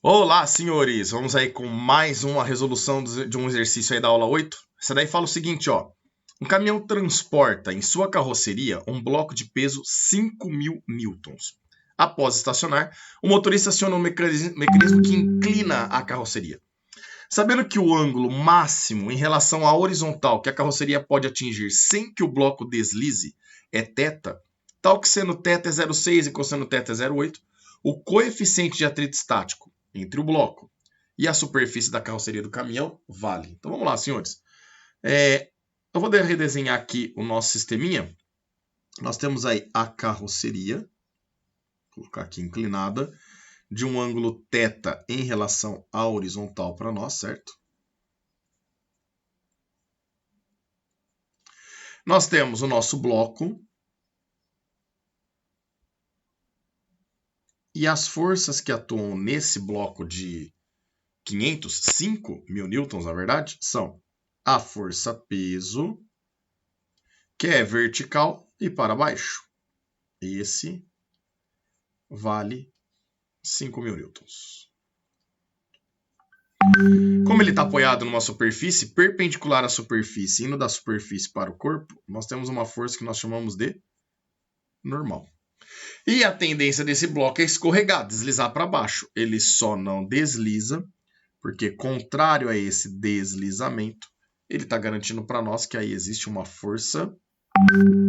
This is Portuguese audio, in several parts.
Olá, senhores! Vamos aí com mais uma resolução de um exercício aí da aula 8. Essa daí fala o seguinte, ó. Um caminhão transporta em sua carroceria um bloco de peso 5.000 newtons. Após estacionar, o motorista aciona um mecanismo que inclina a carroceria. Sabendo que o ângulo máximo em relação à horizontal que a carroceria pode atingir sem que o bloco deslize é θ, tal que seno θ é 0,6 e cosseno θ é 0,8, o coeficiente de atrito estático entre o bloco e a superfície da carroceria do caminhão vale. Então vamos lá, senhores. Eu vou redesenhar aqui o nosso sisteminha. Nós temos aí a carroceria, vou colocar aqui inclinada, de um ângulo θ em relação à horizontal para nós, certo? Nós temos o nosso bloco e as forças que atuam nesse bloco de 5.000 newtons, na verdade, são a força peso, que é vertical e para baixo. Esse vale 5.000 newtons. Como ele está apoiado numa superfície perpendicular à superfície, indo da superfície para o corpo, nós temos uma força que nós chamamos de normal. E a tendência desse bloco é escorregar, deslizar para baixo. Ele só não desliza, porque contrário a esse deslizamento, ele está garantindo para nós que aí existe uma força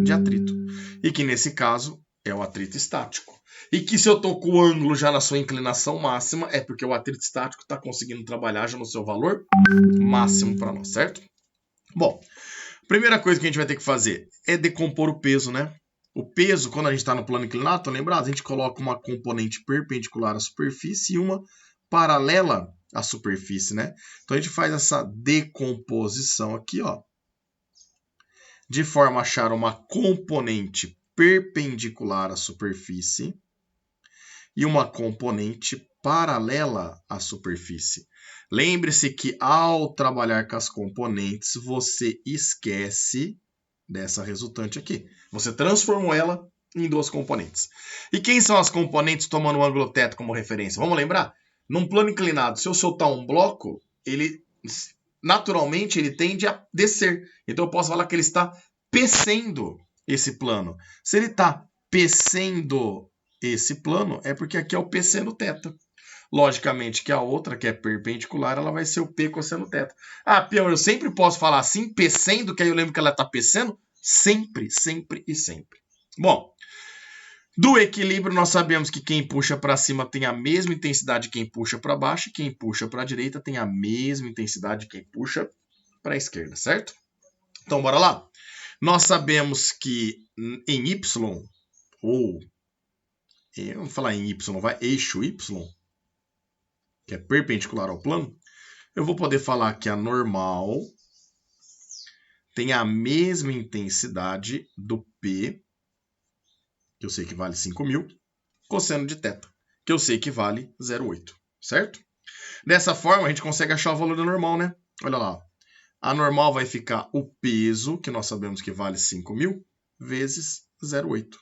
de atrito. E que nesse caso é o atrito estático. E que se eu estou com o ângulo já na sua inclinação máxima, é porque o atrito estático está conseguindo trabalhar já no seu valor máximo para nós, certo? Bom, primeira coisa que a gente vai ter que fazer é decompor o peso, né? O peso, quando a gente está no plano inclinado, tá lembrado? A gente coloca uma componente perpendicular à superfície e uma paralela à superfície, né? Então a gente faz essa decomposição aqui, ó, de forma a achar uma componente perpendicular à superfície e uma componente paralela à superfície. Lembre-se que ao trabalhar com as componentes, você esquece dessa resultante aqui. Você transformou ela em duas componentes. E quem são as componentes tomando o ângulo θ como referência? Vamos lembrar? Num plano inclinado, se eu soltar um bloco, ele naturalmente ele tende a descer. Então eu posso falar que ele está pecendo esse plano. Se ele está pecendo esse plano, é porque aqui é o PC no θ. Logicamente que a outra, que é perpendicular, ela vai ser o P cosseno θ. Ah, Pião, eu sempre posso falar assim, pecendo, que aí eu lembro que ela está pecendo? Sempre, sempre e sempre. Bom, do equilíbrio nós sabemos que quem puxa para cima tem a mesma intensidade que quem puxa para baixo, e quem puxa para a direita tem a mesma intensidade que quem puxa para a esquerda, certo? Então bora lá. Nós sabemos que em Y, ou vamos falar em Y, vai eixo Y, que é perpendicular ao plano, eu vou poder falar que a normal tem a mesma intensidade do P, que eu sei que vale 5.000, cosseno de θ, que eu sei que vale 0,8, certo? Dessa forma, a gente consegue achar o valor da normal, né? Olha lá. A normal vai ficar o peso, que nós sabemos que vale 5.000, vezes 0,8.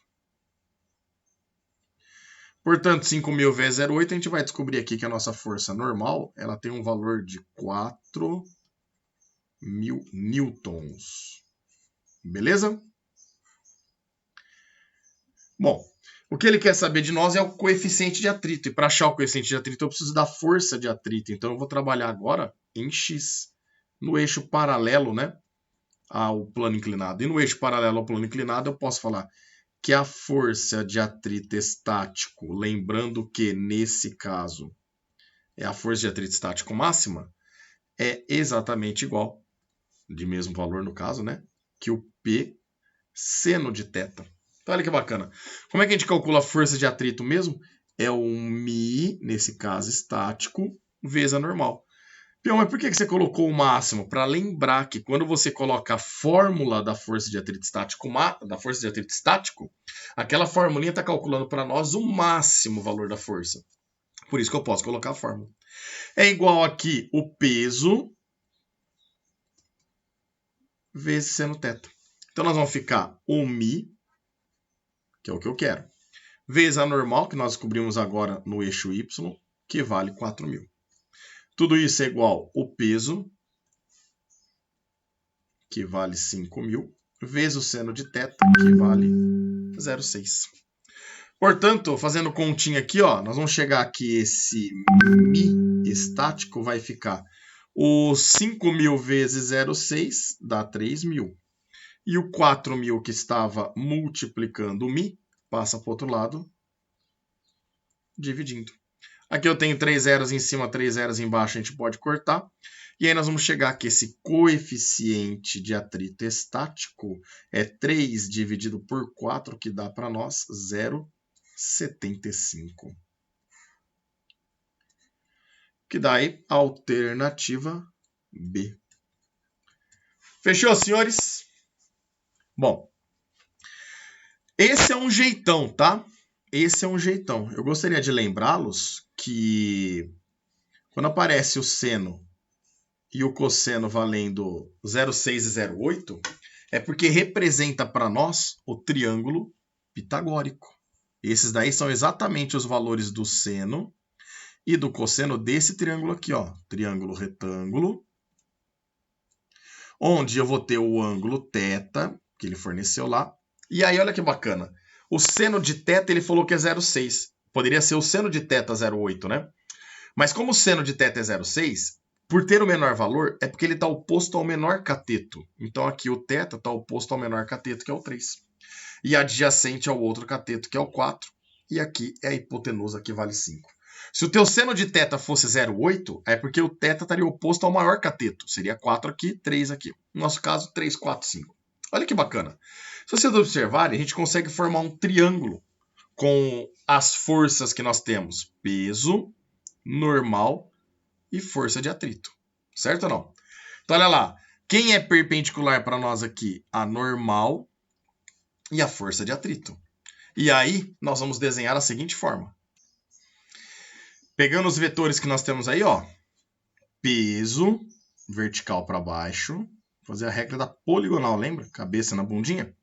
Portanto, 5.000 vezes 0,8, a gente vai descobrir aqui que a nossa força normal ela tem um valor de 4.000 newtons. Beleza? Bom, o que ele quer saber de nós é o coeficiente de atrito. E para achar o coeficiente de atrito, eu preciso da força de atrito. Então, eu vou trabalhar agora em x, no eixo paralelo, né, ao plano inclinado. E no eixo paralelo ao plano inclinado, eu posso falar que a força de atrito estático, lembrando que, nesse caso, é a força de atrito estático máxima, é exatamente igual, de mesmo valor no caso, né, que o P seno de θ. Então, olha que bacana. Como é que a gente calcula a força de atrito mesmo? É o μ, nesse caso estático, vezes a normal. Pião, mas por que você colocou o máximo? Para lembrar que quando você coloca a fórmula da força de atrito estático, aquela formulinha está calculando para nós o máximo valor da força. Por isso que eu posso colocar a fórmula. É igual aqui o peso vezes seno θ. Então nós vamos ficar o μ, que é o que eu quero, vezes a normal, que nós descobrimos agora no eixo Y, que vale 4.000. Tudo isso é igual o peso, que vale 5.000, vezes o seno de θ, que vale 0,6. Portanto, fazendo continha aqui, ó, nós vamos chegar aqui, esse mi estático vai ficar o 5.000 vezes 0,6 dá 3.000. E o 4.000 que estava multiplicando o mi, passa para o outro lado, dividindo. Aqui eu tenho 3 zeros em cima, 3 zeros embaixo, a gente pode cortar. E aí nós vamos chegar que esse coeficiente de atrito estático é 3 dividido por 4, que dá para nós 0,75. Que dá aí a alternativa B. Fechou, senhores? Bom, esse é um jeitão, tá? Esse é um jeitão. Eu gostaria de lembrá-los que quando aparece o seno e o cosseno valendo 0,6 e 0,8, é porque representa para nós o triângulo pitagórico. Esses daí são exatamente os valores do seno e do cosseno desse triângulo aqui, ó, triângulo retângulo, onde eu vou ter o ângulo θ, que ele forneceu lá. E aí, olha que bacana. O seno de θ, ele falou que é 0,6. Poderia ser o seno de θ 0,8, né? Mas como o seno de θ é 0,6, por ter o menor valor, é porque ele está oposto ao menor cateto. Então, aqui o θ está oposto ao menor cateto, que é o 3. E adjacente ao outro cateto, que é o 4. E aqui é a hipotenusa, que vale 5. Se o teu seno de θ fosse 0,8, é porque o θ estaria oposto ao maior cateto. Seria 4 aqui, 3 aqui. No nosso caso, 3, 4, 5. Olha que bacana. Se vocês observarem, a gente consegue formar um triângulo com as forças que nós temos. Peso, normal e força de atrito. Certo ou não? Então, olha lá. Quem é perpendicular para nós aqui? A normal e a força de atrito. E aí, nós vamos desenhar da seguinte forma. Pegando os vetores que nós temos aí, ó. Peso, vertical para baixo. Fazer a regra da poligonal, lembra? Cabeça na bundinha.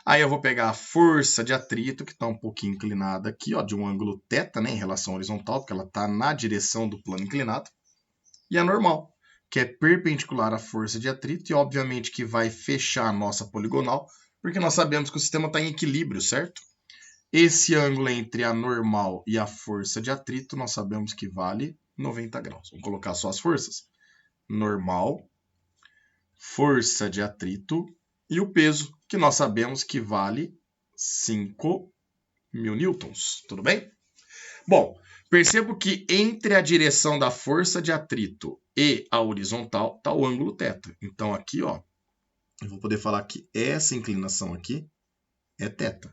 Aí eu vou pegar a força de atrito, que está um pouquinho inclinada aqui, ó, de um ângulo θ, né, em relação horizontal, porque ela está na direção do plano inclinado. E a normal, que é perpendicular à força de atrito, e obviamente que vai fechar a nossa poligonal, porque nós sabemos que o sistema está em equilíbrio, certo? Esse ângulo entre a normal e a força de atrito, nós sabemos que vale 90 graus. Vamos colocar só as forças. Normal, força de atrito e o peso, que nós sabemos que vale 5.000 newtons. Tudo bem? Bom, percebo que entre a direção da força de atrito e a horizontal está o ângulo θ. Então aqui, ó, eu vou poder falar que essa inclinação aqui é θ.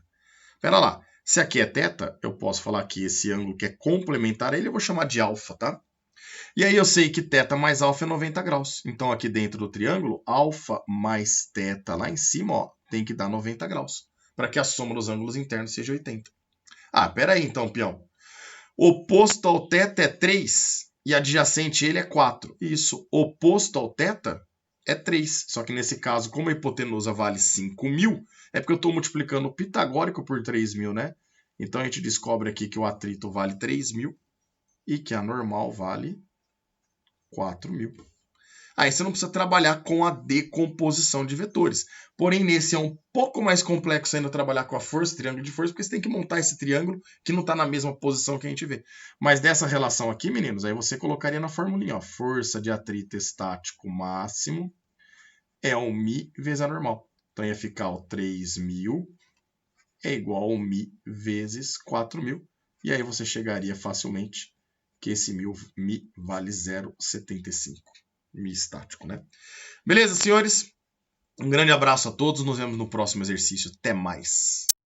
Espera lá. Se aqui é θ, eu posso falar que esse ângulo que é complementar a ele, eu vou chamar de alfa, tá? E aí eu sei que θ mais alfa é 90 graus. Então aqui dentro do triângulo, alfa mais θ lá em cima, ó, tem que dar 90 graus. Para que a soma dos ângulos internos seja 80. Ah, pera aí então, peão. Oposto ao θ é 3 e adjacente ele é 4. Isso, oposto ao θ é 3. Só que nesse caso, como a hipotenusa vale 5.000, é porque eu estou multiplicando o pitagórico por 3.000, né? Então a gente descobre aqui que o atrito vale 3.000 e que a normal vale 4.000. Aí você não precisa trabalhar com a decomposição de vetores. Porém, nesse é um pouco mais complexo ainda trabalhar com a força, triângulo de força, porque você tem que montar esse triângulo que não está na mesma posição que a gente vê. Mas dessa relação aqui, meninos, aí você colocaria na formulinha, ó, força de atrito estático máximo é o mi vezes a normal. Então ia ficar o 3.000 é igual ao mi vezes 4.000. E aí você chegaria facilmente que esse mi vale 0,75. Mi estático, né? Beleza, senhores? Um grande abraço a todos. Nos vemos no próximo exercício. Até mais.